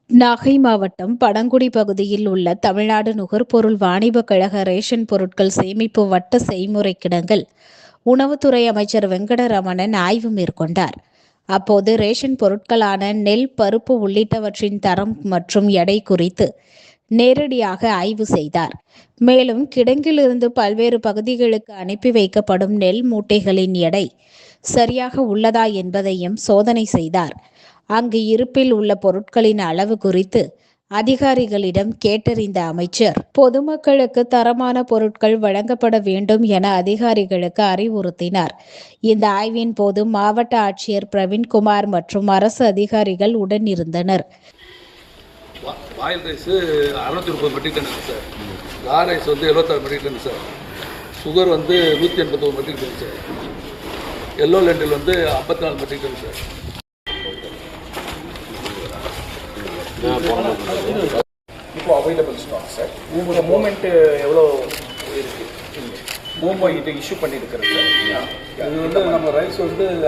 நாகை மாவட்டம் படங்குடி பகுதியில் உள்ள தமிழ்நாடு நுகர்பொருள் வாணிபக் கழக ரேஷன் பொருட்கள் சேமிப்பு வட்ட செய்முறை கிடங்கில் உணவுத்துறை அமைச்சர் வெங்கடரமணன் ஆய்வு மேற்கொண்டார். அப்போது ரேஷன் பொருட்களான நெல், பருப்பு உள்ளிட்டவற்றின் தரம் மற்றும் எடை குறித்து நேரடியாக ஆய்வு செய்தார். மேலும் கிடங்கிலிருந்து பல்வேறு பகுதிகளுக்கு அனுப்பி வைக்கப்படும் நெல் மூட்டைகளின் எடை சரியாக உள்ளதா என்பதையும் சோதனை செய்தார். அங்கு இருப்பில் உள்ள பொருட்களின் அளவு குறித்து அதிகாரிகளிடம் கேட்டறிந்த அமைச்சர், பொதுமக்களுக்கு தரமான பொருட்கள் வழங்கப்பட வேண்டும் என அதிகாரிகளுக்கு அறிவுறுத்தினார். இந்த ஆய்வின் போது மாவட்ட ஆட்சியர் பிரவீன்குமார் மற்றும் அரசு அதிகாரிகள் உடன் இருந்தனர். Oil rice 630 metric ton sir, கார் rice 76 metric ton sir, sugar 181 metric ton sir, yellow lentil 54 metric ton sir. இப்போ அவைலபிள் ஸ்டாக் சார். உங்கள் மூமெண்ட் எவ்வளோ இருக்குது? மூமெண்ட் இது இஷ்யூ பண்ணியிருக்கிறது சார். இது நம்ம ரைஸ்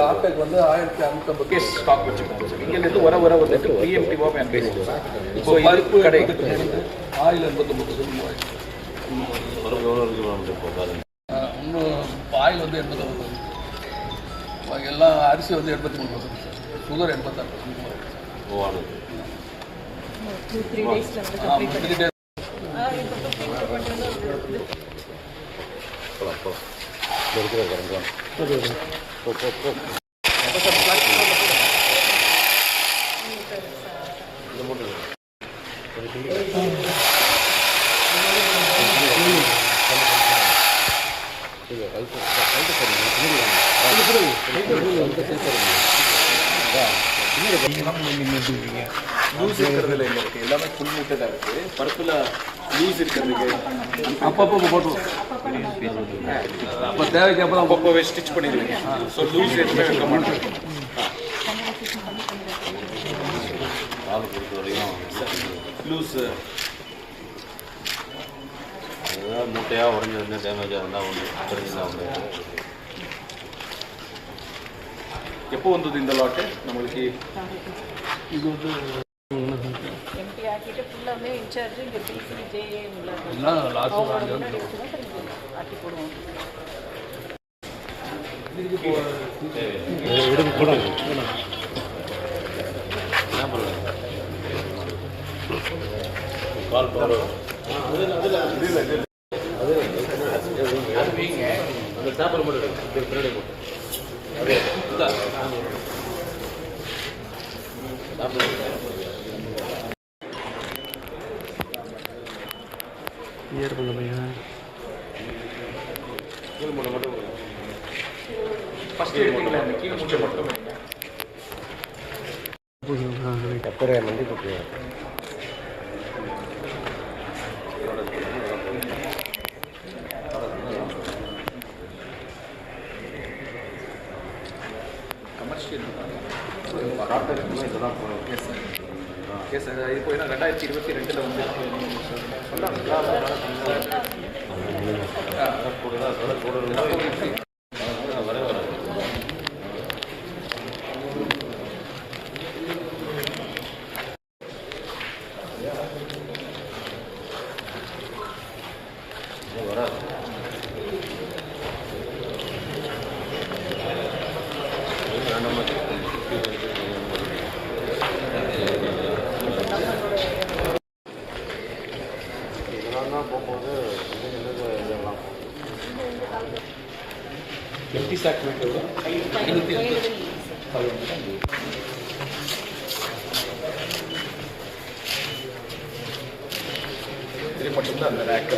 ஆர்டெக் 1550 ஸ்டாக் வச்சுருக்கோம் சார். இங்கேருந்து வர பிஎம்டிவாக பேசுகிறோம் சார். இப்போ பருப்பு கடை ஆயில் 89 இன்னும் ஆயில் 89, எல்லாம் அரிசி 83%, சுகர் 86%. 2-3 days லூஸ் இருக்கிறதுல எங்கே இருக்குது? எல்லாமே ஃபுல் மூட்டை தான் இருக்குது. பருப்பில் லூஸ் இருக்கிறதுக்கு அப்பப்போ போட்டுருவோம். அப்போ தேவைக்கு அப்போ தான் அப்பப்போவே ஸ்டிச் பண்ணிடுவீங்க. ஸோ லூஸ் எதுவுமே வைக்க மாட்டோம். லூஸ் மூட்டையாக உடஞ்சிருந்தேன், டேமேஜாக இருந்தால் ஒன்று எப்போ வந்தது இந்த லாட்டு நம்மளுக்கு? இது எம்டி ஆக்கிட்டு ஃபுல்லாமே இன்சார்ஜ் இங்கே பிசி ஜேஏ லாஸ்ட் ஆக்கி போடுவோம். கால் போகிறோம் அந்த சாப்பிட மட்டும் பின்னாடி போட்டு அதே ஃபஸ்ட்டு எடுத்தீங்களா இந்த கீழே மூட்டை மட்டும் அப்புறம் மண்டி போட்டு கமர்ஷியல் இதெல்லாம் போகணும். Yes sir. இப்போ ஏன்னா 2022 போகும்போது எம்டி சாக் மீட்டர் இது மட்டும்தான் அந்த ரேக்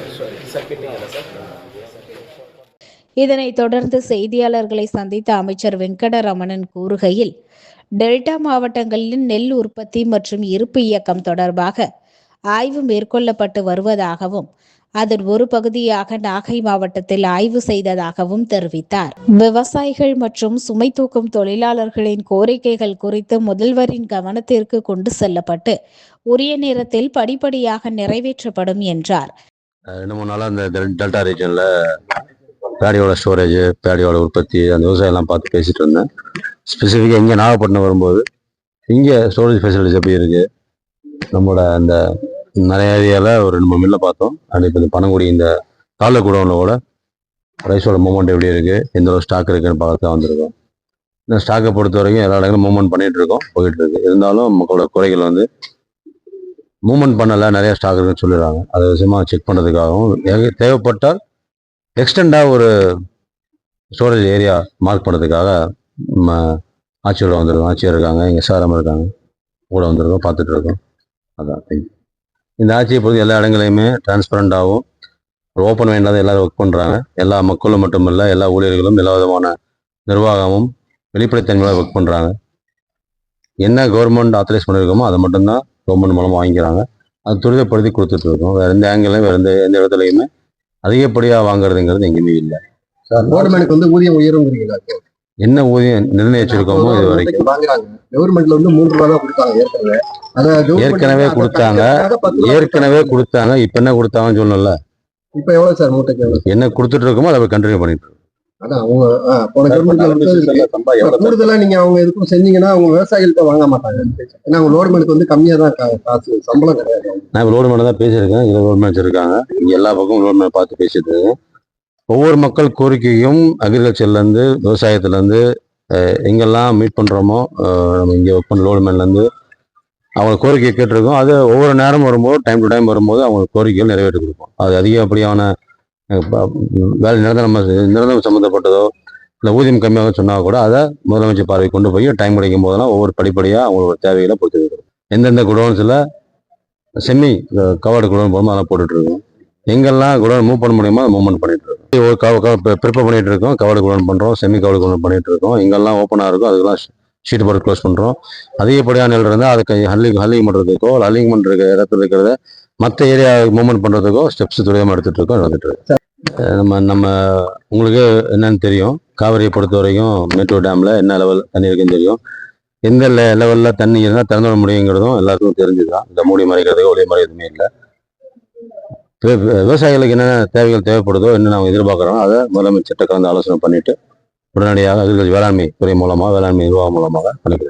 சர்க்கிட்டிங் இல்லை சார். இதனைத் தொடர்ந்து செய்தியாளர்களை சந்தித்த அமைச்சர் வெங்கடரமணன் கூறுகையில், டெல்டா மாவட்டங்களில் நெல் உற்பத்தி மற்றும் இருப்பு இயக்கம் தொடர்பாக ஆய்வு மேற்கொள்ளப்பட்டு வருவதாகவும், அதன் ஒரு பகுதியாக நாகை மாவட்டத்தில் ஆய்வு செய்ததாகவும் தெரிவித்தார். விவசாயிகள் மற்றும் சுமை தூக்கும் தொழிலாளர்களின் கோரிக்கைகள் குறித்து முதல்வரின் கவனத்திற்கு கொண்டு செல்லப்பட்டு உரிய நேரத்தில் படிப்படியாக நிறைவேற்றப்படும் என்றார். 2-3 நாளாக இந்த டெல்டா ரீஜனில் பேடியோட ஸ்டோரேஜ், பேடியோட உற்பத்தி, அந்த விவசாயம்லாம் பார்த்து பேசிகிட்டு இருந்தேன். ஸ்பெசிஃபிக்காக இங்கே நாகப்பட்டினம் வரும்போது இங்கே ஸ்டோரேஜ் ஃபெசிலிட்டிஸ் எப்படி இருக்குது, நம்மளோட அந்த நிறைய ஏரியாவில் ஒரு 2 மில்லை பார்த்தோம். அண்ட் இப்போ இந்த பனங்குடி இந்த தாலுகா குடோனில் கூட ரைஸோட மூவ்மெண்ட் எப்படி இருக்குது, எந்த அளவு ஸ்டாக் இருக்குன்னு பார்க்க வந்திருக்கோம். இந்த ஸ்டாக்கை பொறுத்த வரைக்கும் எல்லா இடங்களும் மூவ்மெண்ட் பண்ணிகிட்டு இருக்கோம், போயிட்டு இருக்கு. இருந்தாலும் மக்களோட குறைகள் வந்து மூவ்மெண்ட் பண்ணலை, நிறைய ஸ்டாக் இருக்குன்னு சொல்லிடுறாங்க. அதை விஷயமா செக் பண்ணுறதுக்காகவும் தேவைப்பட்டால் எக்ஸ்டெண்டாக ஒரு ஸ்டோரேஜ் ஏரியா மார்க் பண்ணுறதுக்காக ஆட்சியோட வந்திருக்கோம். ஆட்சியர் இருக்காங்க, எங்கள் எஸ்ஆர்எம் இருக்காங்க, கூட வந்திருக்கோம், பார்த்துட்டு இருக்கோம். அதான் இந்த ஆட்சியை பொறுத்து எல்லா இடங்களையுமே டிரான்ஸ்பரண்டாகவும் ஒரு ஓப்பன் மைண்டாக தான் எல்லாரும் ஒர்க் பண்ணுறாங்க. எல்லா மக்களும் மட்டுமல்ல, எல்லா ஊழியர்களும் எல்லா விதமான நிர்வாகமும் வெளிப்படைத்தன்மையாக ஒர்க் பண்ணுறாங்க. என்ன கவர்மெண்ட் ஆத்தரைஸ் பண்ணியிருக்கோமோ அதை மட்டும்தான் கவர்மெண்ட் மூலமாக வாங்கிக்கிறாங்க. அது துரிதப்படுத்தி கொடுத்துட்டு இருக்கோம். வேறு எந்த ஆங்கிலையும் வேறு எந்த இடத்துலையுமே அதிகப்படியாக வாங்குறதுங்கிறது எங்கேயுமே இல்லை. கவர்மெண்ட்டுக்கு வந்து ஊதியம் உயருங்கிறீங்களா? என்ன ஊதியம் நிர்ணயிச்சிருக்கோமோ இது வரைக்கும் வாங்குறாங்க. கவர்மெண்ட்ல வந்து 3 ரூபா தான் கொடுத்தாங்க ஏற்கனவே கொடுத்தாங்க. இப்ப என்ன கொடுத்தாங்கன்னு சொல்லல. இப்ப எவ்வளவு சார் மூட்டைக்கு? எவ்வளவு என்ன கொடுத்துட்டு இருக்கோமோ அதை கண்டினியூ பண்ணிட்டு இருக்கோம். அதான் அவங்க போன கவர்மெண்ட்ல கூடுதலா நீங்க அவங்க எதுக்கும் செஞ்சீங்கன்னா அவங்க விவசாயிகள்கிட்ட வாங்க மாட்டாங்க. ஏன்னா அவங்க லோடுமேனுக்கு வந்து கம்மியா தான் காசு, சம்பளம் கிடையாது. நான் இப்போ லோடுமேன் தான் பேசியிருக்கேன். இதில் லோடுமேன்ஸ் இருக்காங்க, இங்கே எல்லா பக்கமும் லோடுமேன் பார்த்து பேசிட்டு இருக்கேன். ஒவ்வொரு மக்கள் கோரிக்கையும் அக்ரிகல்ச்சர்லேருந்து விவசாயத்துலேருந்து எங்கெல்லாம் மீட் பண்ணுறோமோ நம்ம இங்கே ஒர்க் பண்ண லோடுமேன்லேருந்து அவங்க கோரிக்கையை கேட்டிருக்கோம். அது ஒவ்வொரு நேரம் வரும்போது டைம் டு டைம் வரும்போது அவங்க கோரிக்கைகள் நிறைவேற்றி கொடுப்போம். அது அதிகப்படியான வேலை நிரந்தரம் சம்மந்தப்பட்டதோ இல்லை ஊதியம் கம்மியாக சொன்னால் கூட அதை முதலமைச்சர் பார்வை கொண்டு போய் டைம் கிடைக்கும் போதெல்லாம் ஒவ்வொரு படிப்படியாக அவங்களோட தேவைகளை பொறுத்து வைக்கிறோம். எந்தெந்த குடோன்ஸில் செமி கவர்டு குடோன் போகும்போது அதெல்லாம் போட்டுட்ருக்கோம். எங்கெல்லாம் குடோன் மூவ் பண்ண முடியுமோ அதை மூவ்மெண்ட் பண்ணிட்டு இருக்கோம். ப்ரிப்பேர் பண்ணிட்டு இருக்கோம். கவர்டு குடோன் பண்ணுறோம், செமி கவர்டு குடோன் பண்ணிட்டு இருக்கோம். எங்கெல்லாம் ஓப்பனாக இருக்கோ அதுக்கெல்லாம் ஷீட் போட்டு க்ளோஸ் பண்ணுறோம். அதிகப்படியான நிலை இருந்தால் அதுக்கு ஹல்லிங் பண்ணுறதுக்கோ ஹல்லிங் பண்ணுற இடத்துல இருக்கிறத மற்ற ஏரியா மூவ்மெண்ட் பண்ணுறதுக்கோ ஸ்டெப்ஸ் துரிதமாக எடுத்துகிட்டு இருக்கோம், நடந்துட்டு இருக்கோம். நம்ம உங்களுக்கு என்னன்னு தெரியும், காவிரியை பொறுத்த வரைக்கும் மேட்டூர் டேமில் என்ன லெவல் தண்ணி இருக்குன்னு தெரியும். எந்த லெவலில் தண்ணி இருந்தால் திறந்து விட முடியுங்கிறதும் எல்லாருக்கும் தெரிஞ்சுதான். இந்த மூடி மறைக்கிறதுக்கு ஒளி மறை எதுவுமே இல்லை. விவசாயிகளுக்கு என்னென்ன தேவைகள் தேவைப்படுதோ, என்ன அவங்க எதிர்பார்க்குறோம் அதை முதலமைச்சர்கிட்ட கலந்து ஆலோசனை பண்ணிட்டு உடனடியாக அக்ரிகல்ச்சர் வேளாண்மை துறை மூலமாக வேளாண்மை நிர்வாகம் மூலமாக பண்ணிக்கிறோம்.